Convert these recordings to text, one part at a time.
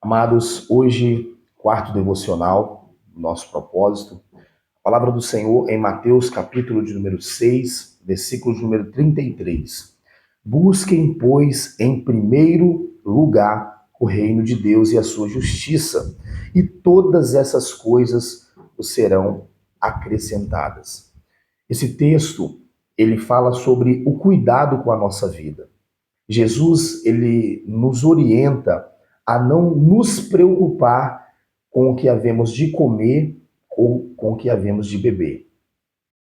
Amados, hoje, quarto devocional, nosso propósito. A palavra do Senhor em Mateus, capítulo de número 6, versículo de número 33. Busquem, pois, em primeiro lugar o reino de Deus e a sua justiça, e todas essas coisas vos serão acrescentadas. Esse texto, ele fala sobre o cuidado com a nossa vida. Jesus, ele nos orienta a não nos preocupar com o que havemos de comer ou com o que havemos de beber.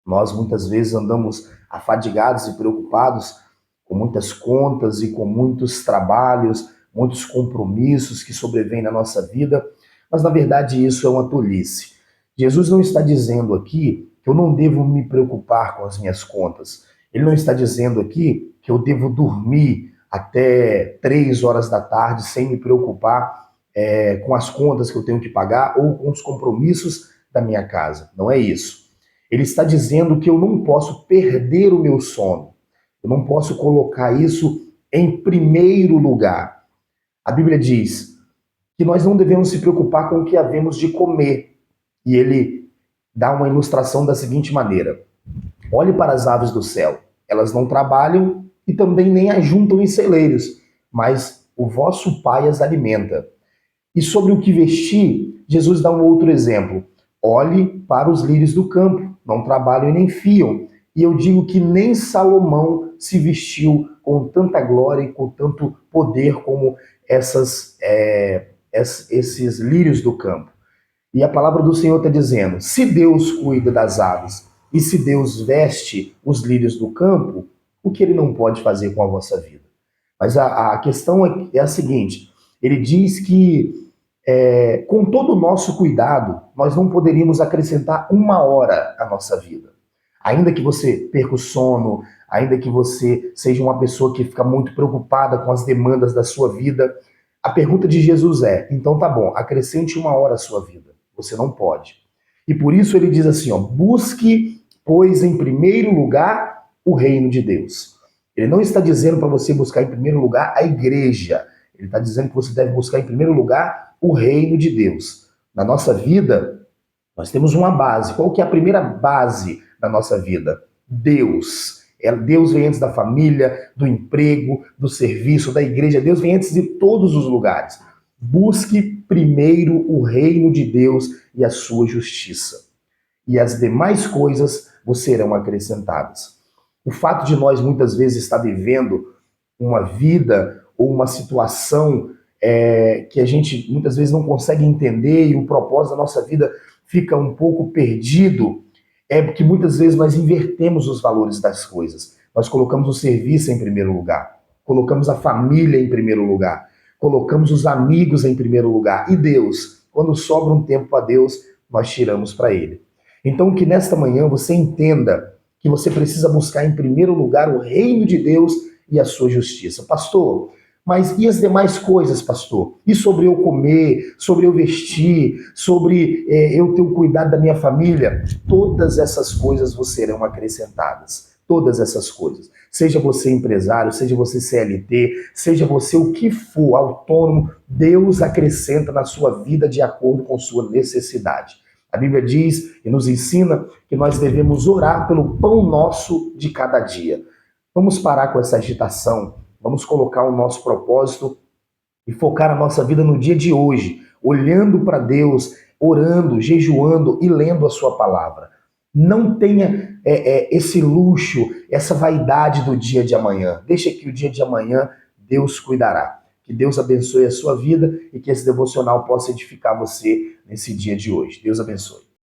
Nós muitas vezes andamos afadigados e preocupados com muitas contas e com muitos trabalhos, muitos compromissos que sobrevêm na nossa vida, mas na verdade isso é uma tolice. Jesus não está dizendo aqui que eu não devo me preocupar com as minhas contas. Ele não está dizendo aqui que eu devo dormir até 3 horas da tarde sem me preocupar com as contas que eu tenho que pagar ou com os compromissos da minha casa. Não é isso. Ele está dizendo que eu não posso perder o meu sono. Eu não posso colocar isso em primeiro lugar. A Bíblia diz que nós não devemos se preocupar com o que havemos de comer. E ele dá uma ilustração da seguinte maneira: olhe para as aves do céu. Elas não trabalham e também nem ajuntam em celeiros, mas o vosso Pai as alimenta. E sobre o que vestir, Jesus dá um outro exemplo. Olhe para os lírios do campo, não trabalham e nem fiam. E eu digo que nem Salomão se vestiu com tanta glória e com tanto poder como esses lírios do campo. E a palavra do Senhor está dizendo, se Deus cuida das aves e se Deus veste os lírios do campo, o que ele não pode fazer com a vossa vida? Mas a questão é a seguinte, ele diz que com todo o nosso cuidado, nós não poderíamos acrescentar 1 hora à nossa vida. Ainda que você perca o sono, ainda que você seja uma pessoa que fica muito preocupada com as demandas da sua vida, a pergunta de Jesus é, então tá bom, acrescente 1 hora à sua vida. Você não pode. E por isso ele diz assim, busque, pois, em primeiro lugar, o reino de Deus. Ele não está dizendo para você buscar em primeiro lugar a igreja. Ele está dizendo que você deve buscar em primeiro lugar o reino de Deus. Na nossa vida, nós temos uma base. Qual que é a primeira base da nossa vida? Deus. Deus vem antes da família, do emprego, do serviço, da igreja. Deus vem antes de todos os lugares. Busque primeiro o reino de Deus e a sua justiça. E as demais coisas vos serão acrescentadas. O fato de nós muitas vezes estar vivendo uma vida ou uma situação que a gente muitas vezes não consegue entender e o propósito da nossa vida fica um pouco perdido, é porque muitas vezes nós invertemos os valores das coisas. Nós colocamos o serviço em primeiro lugar, colocamos a família em primeiro lugar, colocamos os amigos em primeiro lugar. E Deus, quando sobra um tempo para Deus, nós tiramos para Ele. Então que nesta manhã você entenda que você precisa buscar em primeiro lugar o reino de Deus e a sua justiça. Pastor, mas e as demais coisas, pastor? E sobre eu comer, sobre eu vestir, sobre eu ter o cuidado da minha família? Todas essas coisas vos serão acrescentadas. Todas essas coisas. Seja você empresário, seja você CLT, seja você o que for, autônomo, Deus acrescenta na sua vida de acordo com sua necessidade. A Bíblia diz e nos ensina que nós devemos orar pelo pão nosso de cada dia. Vamos parar com essa agitação, vamos colocar o nosso propósito e focar a nossa vida no dia de hoje, olhando para Deus, orando, jejuando e lendo a sua palavra. Não tenha esse luxo, essa vaidade do dia de amanhã. Deixa que o dia de amanhã Deus cuidará. Que Deus abençoe a sua vida e que esse devocional possa edificar você nesse dia de hoje. Deus abençoe.